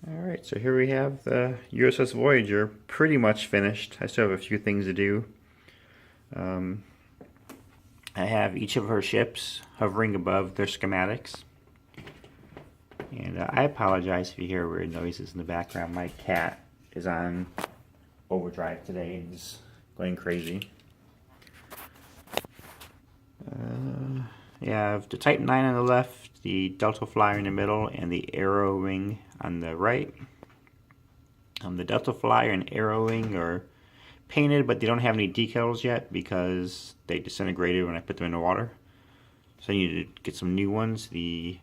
Alright, so here we have the USS Voyager pretty much finished. I still have a few things to do. I have each of her ships hovering above their schematics. And I apologize if you hear weird noises in the background. My cat is on overdrive today and is going crazy. You have the Type 9 on the left, the Delta Flyer in the middle, and the Arrow Wing on the right. The Delta Flyer and Arrow Wing are painted, but they don't have any decals yet because they disintegrated when I put them in the water. So I need to get some new ones. The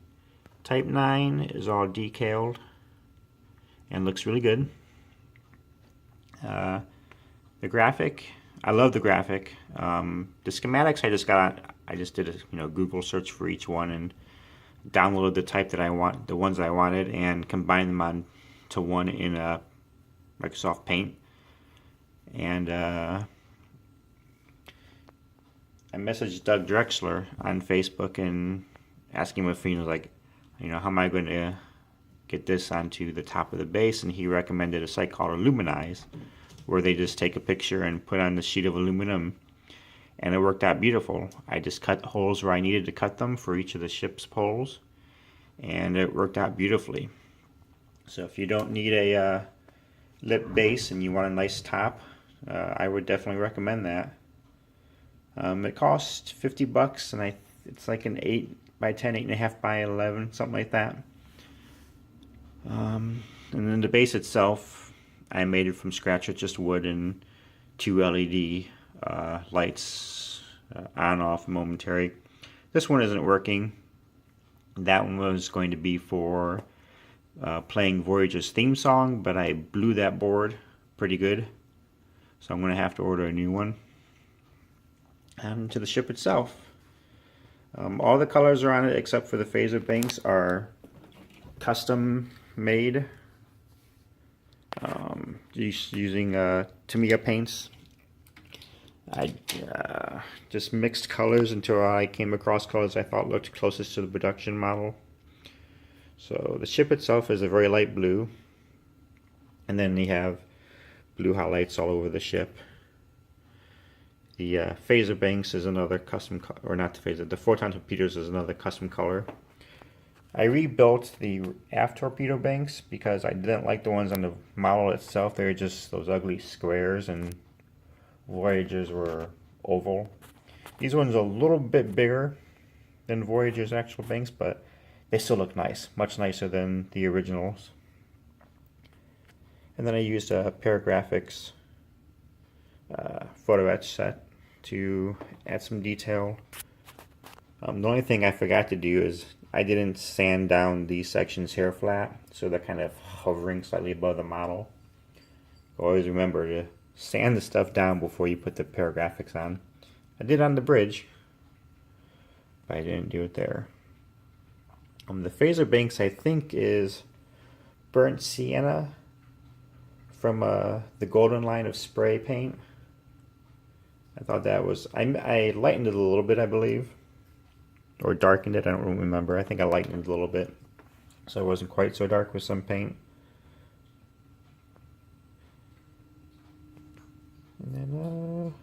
Type 9 is all decaled and looks really good. The graphic, I love the graphic. The schematics I just did a Google search for each one and downloaded the type that I want, the ones I wanted, and combined them on to one in Microsoft Paint. And I messaged Doug Drexler on Facebook and asked him if he was like, how am I going to get this onto the top of the base? And he recommended a site called Illuminize, where they just take a picture and put on the sheet of aluminum, and it worked out beautiful. I just cut holes where I needed to cut them for each of the ship's poles, and it worked out beautifully. So if you don't need a lip base and you want a nice top, I would definitely recommend that. It costs $50, and it's like an 8 by 10, 8.5 by 11, something like that. And then the base itself, I made it from scratch with just wood and 2 LED lights, on off momentary. This one isn't working. That one was going to be for playing Voyager's theme song, but I blew that board pretty good, so I'm going to have to order a new one. And to the ship itself, all the colors are on it except for the phaser banks are custom made, using Tamiya paints. I just mixed colors until I came across colors I thought looked closest to the production model. So the ship itself is a very light blue, and then you have blue highlights all over the ship. The phaser banks is another custom, or not the phaser, the photon torpedoes is another custom color. I rebuilt the Aft Torpedo Banks because I didn't like the ones on the model itself. They were just those ugly squares, and Voyagers were oval. These ones are a little bit bigger than Voyager's actual banks, but they still look nice, much nicer than the originals. And then I used a Paragraphics photo etch set to add some detail. The only thing I forgot to do is I didn't sand down these sections here flat, so they're kind of hovering slightly above the model. Always remember to sand the stuff down before you put the paragraphics on. I did on the bridge, but I didn't do it there. The phaser banks I think is burnt sienna from the golden line of spray paint. I thought that was, I lightened it a little bit, I believe, or darkened it, I don't remember. I think I lightened it a little bit so it wasn't quite so dark with some paint. And then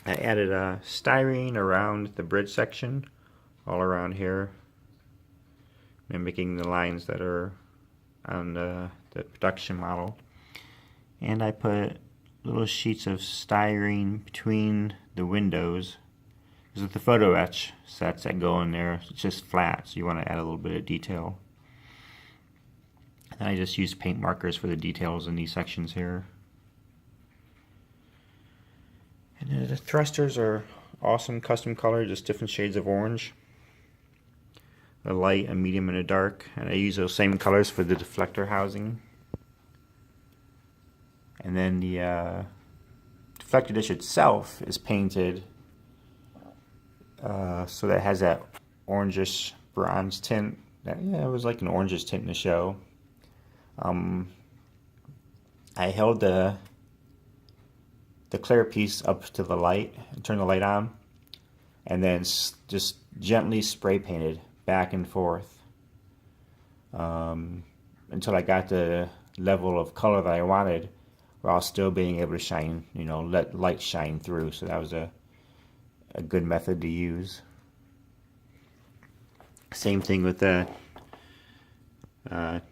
I added a styrene around the bridge section, all around here, mimicking the lines that are on the production model. And I put little sheets of styrene between the windows, because with the photo etch sets that go in there, it's just flat, so you want to add a little bit of detail. And I just used paint markers for the details in these sections here. And the thrusters are awesome custom color, just different shades of orange. A light, a medium, and a dark. And I use those same colors for the deflector housing. And then the deflector dish itself is painted so that it has that orangish bronze tint. Yeah, it was like an orangish tint in the show. I held the clear piece up to the light and turned the light on, and then just gently spray painted back and forth until I got the level of color that I wanted, while still being able to shine, let light shine through. So that was a good method to use. Same thing with the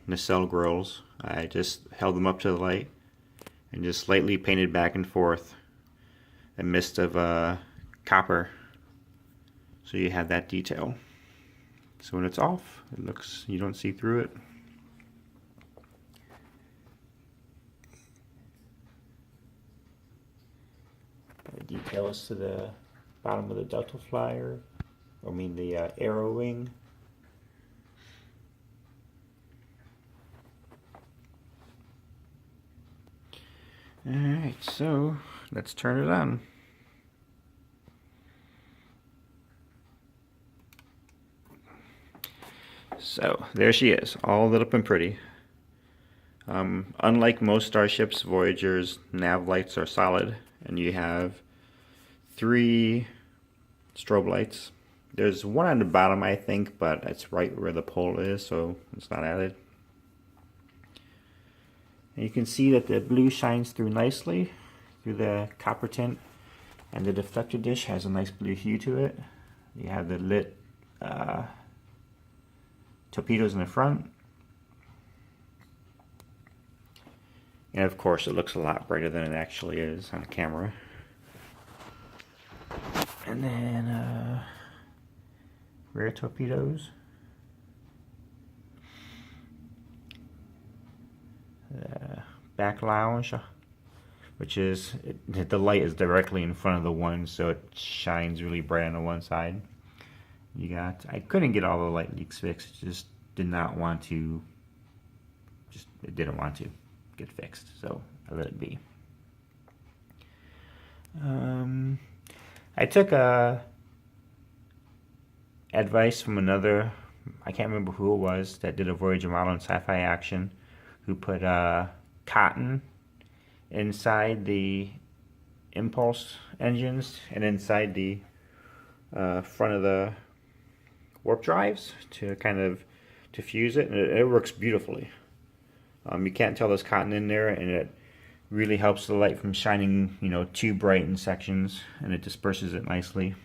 nacelle grills. I just held them up to the light and just slightly painted back and forth a mist of copper, so you have that detail. So when it's off, it looks, you don't see through it. The details to the bottom of the ductile flyer, the arrow wing. Alright, so let's turn it on. So there she is, all lit up and pretty. Unlike most starships, Voyager's nav lights are solid, and you have 3 strobe lights. There's one on the bottom, I think, but it's right where the pole is, so it's not added. And you can see that the blue shines through nicely through the copper tint, and the deflector dish has a nice blue hue to it. You have the lit torpedoes in the front, and of course it looks a lot brighter than it actually is on camera. And then rear torpedoes, back lounge, which is, the light is directly in front of the one, so it shines really bright on the one side. You got, I couldn't get all the light leaks fixed, it didn't want to get fixed, so I let it be. I took advice from another, I can't remember who it was, that did a Voyager model in Sci-Fi Action, who put cotton inside the impulse engines and inside the front of the warp drives to kind of diffuse it, and it works beautifully. You can't tell there's cotton in there, and it really helps the light from shining, too bright in sections, and it disperses it nicely.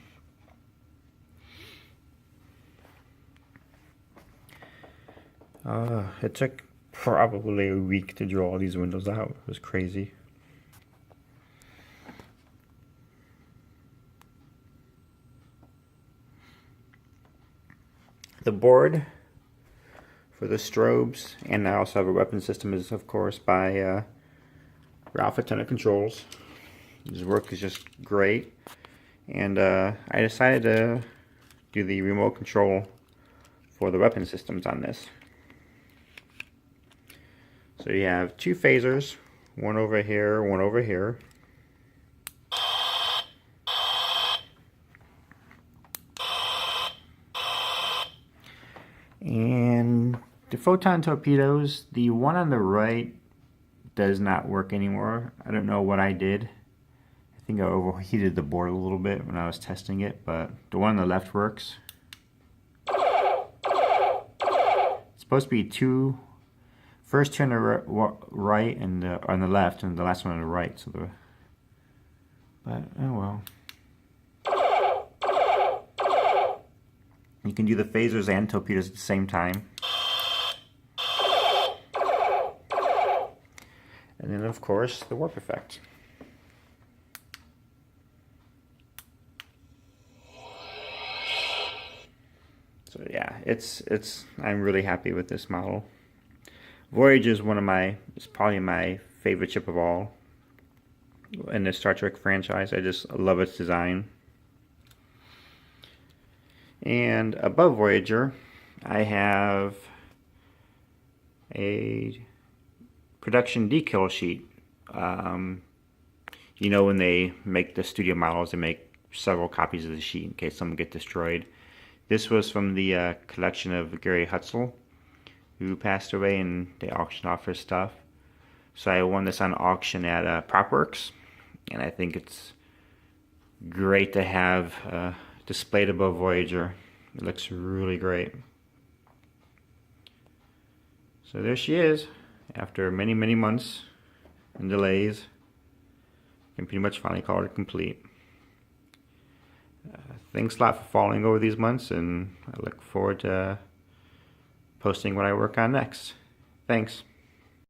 It took probably a week to draw all these windows out. It was crazy. The board for the strobes, and I also have a weapon system, is of course by Ralph at TenaControls. His work is just great, and I decided to do the remote control for the weapon systems on this. So you have 2 phasers, one over here, one over here. And the photon torpedoes, the one on the right does not work anymore. I don't know what I did. I think I overheated the board a little bit when I was testing it, but the one on the left works. It's supposed to be 2, first 2 on the right and on the left, and the last one on the right. So but oh well. You can do the phasers and torpedoes at the same time. And then of course the warp effect. So yeah, I'm really happy with this model. Voyager is it's probably my favorite ship of all in the Star Trek franchise. I just love its design. And above Voyager, I have a production decal sheet. When they make the studio models, they make several copies of the sheet in case some get destroyed. This was from the collection of Gary Hutzel, who passed away, and they auctioned off his stuff. So I won this on auction at PropWorks, and I think it's great to have displayed above Voyager. It looks really great. So there she is, after many, many months and delays. I can pretty much finally call it complete. Thanks a lot for following over these months, and I look forward to posting what I work on next. Thanks.